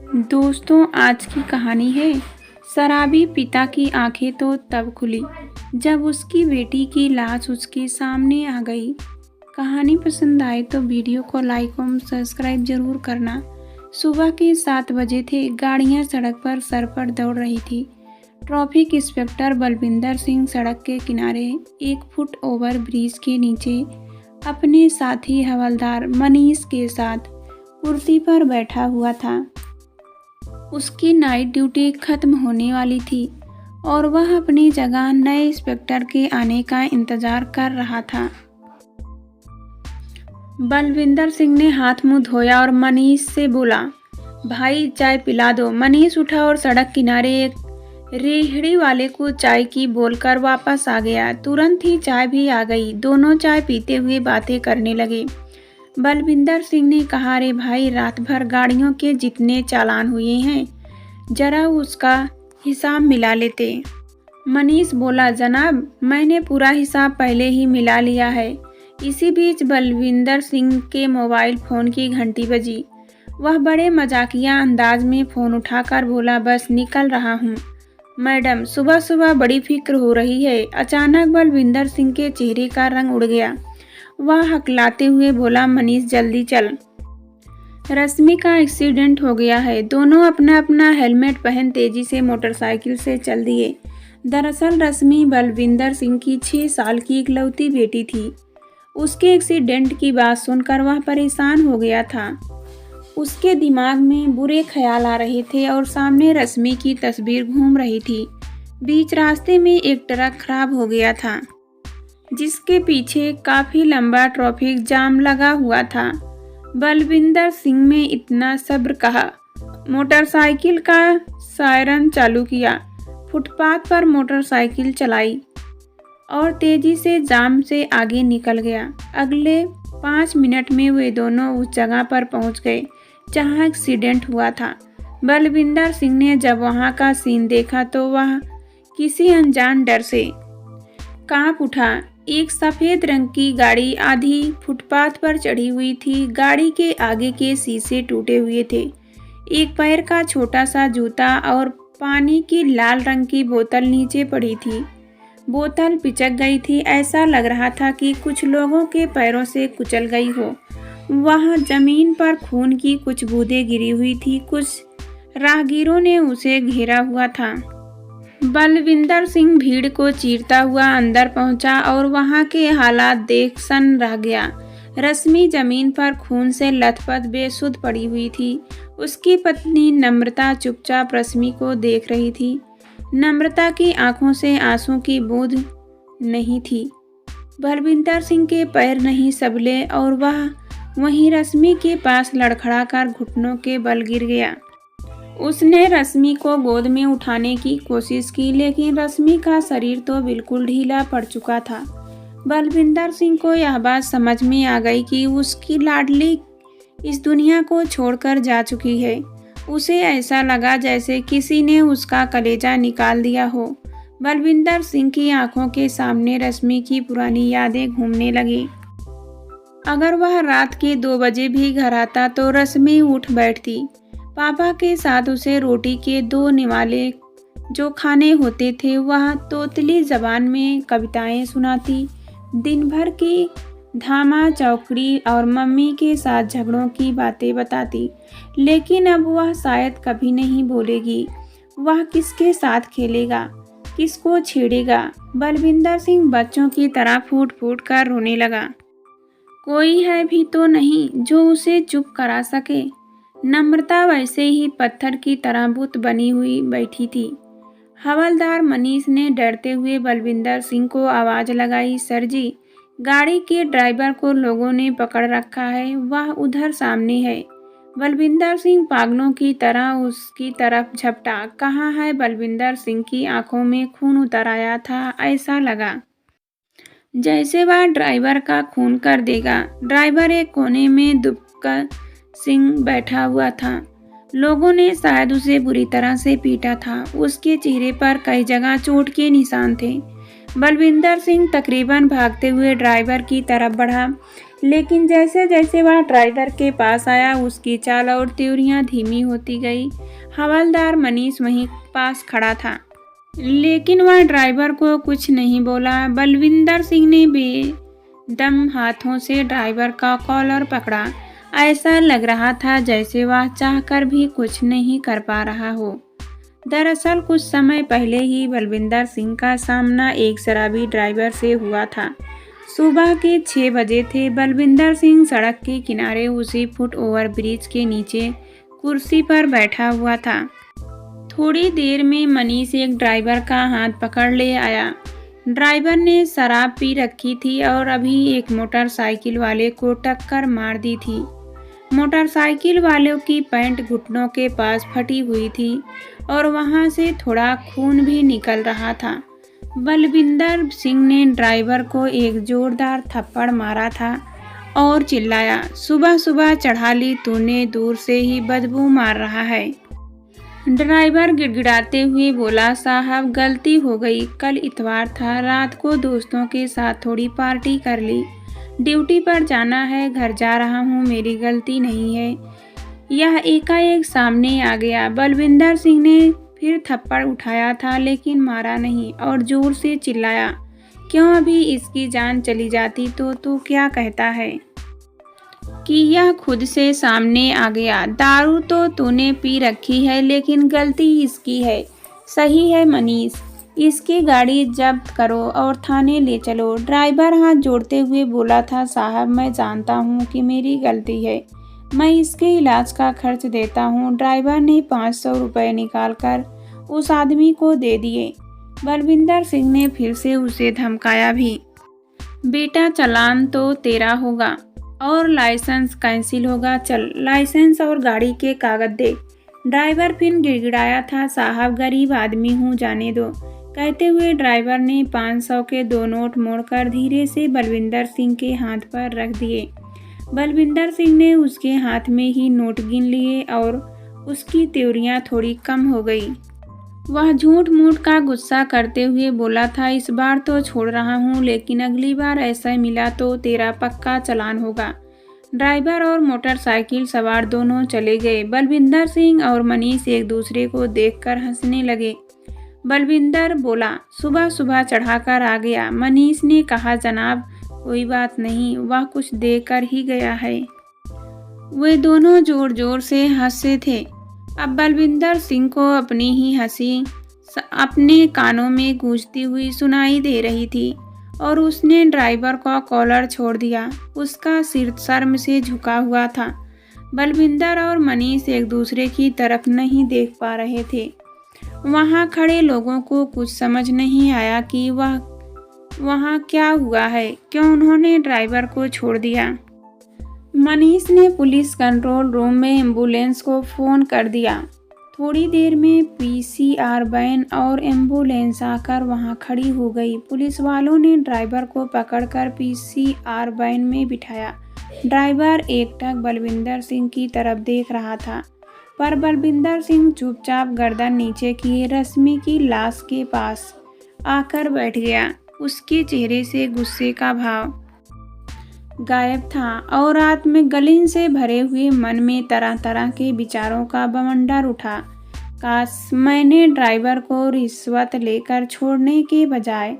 दोस्तों, आज की कहानी है शराबी पिता की आंखें तो तब खुली जब उसकी बेटी की लाश उसके सामने आ गई। कहानी पसंद आए तो वीडियो को लाइक और सब्सक्राइब जरूर करना। सुबह के 7 बजे थे। गाड़ियां सड़क पर सर पर दौड़ रही थी। ट्रैफिक इंस्पेक्टर बलविंदर सिंह सड़क के किनारे 1 फुट ओवर ब्रिज के नीचे अपने साथी हवलदार मनीष के साथ कुर्सी पर बैठा हुआ था। उसकी नाइट ड्यूटी खत्म होने वाली थी और वह अपनी जगह नए इंस्पेक्टर के आने का इंतजार कर रहा था। बलविंदर सिंह ने हाथ मुंह धोया और मनीष से बोला, भाई चाय पिला दो। मनीष उठा और सड़क किनारे एक रेहड़ी वाले को चाय की बोलकर वापस आ गया। तुरंत ही चाय भी आ गई। दोनों चाय पीते हुए बातें करने लगे। बलविंदर सिंह ने कहा, अरे भाई, रात भर गाड़ियों के जितने चालान हुए हैं जरा उसका हिसाब मिला लेते। मनीष बोला, जनाब, मैंने पूरा हिसाब पहले ही मिला लिया है। इसी बीच बलविंदर सिंह के मोबाइल फ़ोन की घंटी बजी। वह बड़े मजाकिया अंदाज में फ़ोन उठाकर बोला, बस निकल रहा हूँ मैडम, सुबह सुबह बड़ी फिक्र हो रही है। अचानक बलविंदर सिंह के चेहरे का रंग उड़ गया। वह हकलाते हुए बोला, मनीष जल्दी चल, रश्मि का एक्सीडेंट हो गया है। दोनों अपना अपना हेलमेट पहन तेजी से मोटरसाइकिल से चल दिए। दरअसल रश्मि बलविंदर सिंह की 6 साल की इकलौती बेटी थी। उसके एक्सीडेंट की बात सुनकर वह परेशान हो गया था। उसके दिमाग में बुरे ख्याल आ रहे थे और सामने रश्मि की तस्वीर घूम रही थी। बीच रास्ते में एक ट्रक खराब हो गया था जिसके पीछे काफी लंबा ट्रैफिक जाम लगा हुआ था। बलविंदर सिंह ने इतना सब्र कहा, मोटरसाइकिल का सायरन चालू किया, फुटपाथ पर मोटरसाइकिल चलाई और तेजी से जाम से आगे निकल गया। अगले 5 मिनट में वे दोनों उस जगह पर पहुंच गए जहां एक्सीडेंट हुआ था। बलविंदर सिंह ने जब वहां का सीन देखा तो वह किसी अनजान डर से कांप उठा। एक सफेद रंग की गाड़ी आधी फुटपाथ पर चढ़ी हुई थी। गाड़ी के आगे के शीशे टूटे हुए थे। एक पैर का छोटा सा जूता और पानी की लाल रंग की बोतल नीचे पड़ी थी। बोतल पिचक गई थी। ऐसा लग रहा था कि कुछ लोगों के पैरों से कुचल गई हो। वहां जमीन पर खून की कुछ बूंदें गिरी हुई थी। कुछ राहगीरों ने उसे घेरा हुआ था। बलविंदर सिंह भीड़ को चीरता हुआ अंदर पहुंचा और वहां के हालात देख सन रह गया। रश्मि जमीन पर खून से लथपथ बेसुध पड़ी हुई थी। उसकी पत्नी नम्रता चुपचाप रश्मि को देख रही थी। नम्रता की आंखों से आंसू की बूंद नहीं थी। बलविंदर सिंह के पैर नहीं सबले और वह वहीं रश्मि के पास लड़खड़ाकर घुटनों के बल गिर गया। उसने रश्मि को गोद में उठाने की कोशिश की, लेकिन रश्मि का शरीर तो बिल्कुल ढीला पड़ चुका था। बलविंदर सिंह को यह बात समझ में आ गई कि उसकी लाडली इस दुनिया को छोड़कर जा चुकी है। उसे ऐसा लगा जैसे किसी ने उसका कलेजा निकाल दिया हो। बलविंदर सिंह की आंखों के सामने रश्मि की पुरानी यादें घूमने लगी। अगर वह रात के 2 बजे भी घर आता तो रश्मि उठ बैठती। पापा के साथ उसे रोटी के 2 निवाले जो खाने होते थे वह तोतली जबान में कविताएं सुनाती। दिन भर की धामा चौकड़ी और मम्मी के साथ झगड़ों की बातें बताती। लेकिन अब वह शायद कभी नहीं बोलेगी। वह किसके साथ खेलेगा, किसको छेड़ेगा। बलविंदर सिंह बच्चों की तरह फूट फूट कर रोने लगा। कोई है भी तो नहीं जो उसे चुप करा सके। नम्रता वैसे ही पत्थर की तरह बुत बनी हुई बैठी थी। हवलदार मनीष ने डरते हुए बलविंदर सिंह को आवाज़ लगाई, सर जी, गाड़ी के ड्राइवर को लोगों ने पकड़ रखा है, वह उधर सामने है। बलविंदर सिंह पागलों की तरह उसकी तरफ झपटा। कहाँ है? बलविंदर सिंह की आंखों में खून उतर आया था। ऐसा लगा जैसे वह ड्राइवर का खून कर देगा। ड्राइवर एक कोने में दुबका सिंह बैठा हुआ था। लोगों ने शायद उसे बुरी तरह से पीटा था। उसके चेहरे पर कई जगह चोट के निशान थे। बलविंदर सिंह तकरीबन भागते हुए ड्राइवर की तरफ बढ़ा, लेकिन जैसे जैसे वह ड्राइवर के पास आया उसकी चाल और त्योरियां धीमी होती गई। हवलदार मनीष वहीं पास खड़ा था, लेकिन वह ड्राइवर को कुछ नहीं बोला। बलविंदर सिंह ने बेदम हाथों से ड्राइवर का कॉलर पकड़ा। ऐसा लग रहा था जैसे वह चाहकर भी कुछ नहीं कर पा रहा हो। दरअसल कुछ समय पहले ही बलविंदर सिंह का सामना एक शराबी ड्राइवर से हुआ था। सुबह के 6 बजे थे। बलविंदर सिंह सड़क के किनारे उसी फुट ओवर ब्रिज के नीचे कुर्सी पर बैठा हुआ था। थोड़ी देर में मनीष एक ड्राइवर का हाथ पकड़ ले आया। ड्राइवर ने शराब पी रखी थी और अभी एक मोटरसाइकिल वाले को टक्कर मार दी थी। मोटरसाइकिल वालों की पैंट घुटनों के पास फटी हुई थी और वहां से थोड़ा खून भी निकल रहा था। बलविंदर सिंह ने ड्राइवर को एक जोरदार थप्पड़ मारा था और चिल्लाया, सुबह सुबह चढ़ा ली तूने, दूर से ही बदबू मार रहा है। ड्राइवर गिड़गिड़ाते हुए बोला, साहब गलती हो गई, कल इतवार था, रात को दोस्तों के साथ थोड़ी पार्टी कर ली, ड्यूटी पर जाना है, घर जा रहा हूँ, मेरी गलती नहीं है। यह एकाएक सामने आ गया। बलविंदर सिंह ने फिर थप्पड़ उठाया था लेकिन मारा नहीं और जोर से चिल्लाया, क्यों अभी इसकी जान चली जाती तो तू क्या कहता है कि यह खुद से सामने आ गया। दारू तो तूने पी रखी है लेकिन गलती इसकी है। सही है मनीष, इसकी गाड़ी जब्त करो और थाने ले चलो। ड्राइवर हाथ जोड़ते हुए बोला था, साहब मैं जानता हूँ कि मेरी गलती है, मैं इसके इलाज का खर्च देता हूँ। ड्राइवर ने 500 रुपये निकालकर उस आदमी को दे दिए। बलविंदर सिंह ने फिर से उसे धमकाया भी, बेटा चालान तो तेरा होगा और लाइसेंस कैंसिल होगा, चल लाइसेंस और गाड़ी के कागज दे। ड्राइवर फिर गिड़गिड़ाया था, साहब गरीब आदमी हूँ, जाने दो। कहते हुए ड्राइवर ने 500 के 2 नोट मोड़कर धीरे से बलविंदर सिंह के हाथ पर रख दिए। बलविंदर सिंह ने उसके हाथ में ही नोट गिन लिए और उसकी त्योरियां थोड़ी कम हो गई। वह झूठ मूठ का गुस्सा करते हुए बोला था, इस बार तो छोड़ रहा हूँ, लेकिन अगली बार ऐसा मिला तो तेरा पक्का चालान होगा। ड्राइवर और मोटरसाइकिल सवार दोनों चले गए। बलविंदर सिंह और मनीष एक दूसरे को देखकर हंसने लगे। बलविंदर बोला, सुबह सुबह चढ़ाकर आ गया। मनीष ने कहा, जनाब कोई बात नहीं, वह कुछ देकर ही गया है। वे दोनों जोर जोर से हंसे थे। अब बलविंदर सिंह को अपनी ही हंसी अपने कानों में गूंजती हुई सुनाई दे रही थी और उसने ड्राइवर का कॉलर छोड़ दिया। उसका सिर शर्म से झुका हुआ था। बलविंदर और मनीष एक दूसरे की तरफ नहीं देख पा रहे थे। वहां खड़े लोगों को कुछ समझ नहीं आया कि वहां क्या हुआ है, क्यों उन्होंने ड्राइवर को छोड़ दिया। मनीष ने पुलिस कंट्रोल रूम में एम्बुलेंस को फ़ोन कर दिया। थोड़ी देर में पीसीआर वैन और एम्बुलेंस आकर वहां खड़ी हो गई। पुलिस वालों ने ड्राइवर को पकड़कर पीसीआर वैन में बिठाया। ड्राइवर एकटक बलविंदर सिंह की तरफ देख रहा था, पर बलविंदर सिंह चुपचाप गर्दन नीचे किए रश्मि की लाश के पास आकर बैठ गया। उसके चेहरे से गुस्से का भाव गायब था और रात में गलीन से भरे हुए मन में तरह तरह के विचारों का बवंडर उठा। काश मैंने ड्राइवर को रिश्वत लेकर छोड़ने के बजाय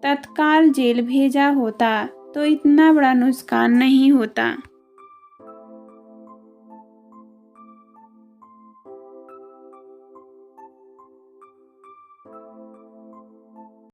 तत्काल जेल भेजा होता तो इतना बड़ा नुकसान नहीं होता।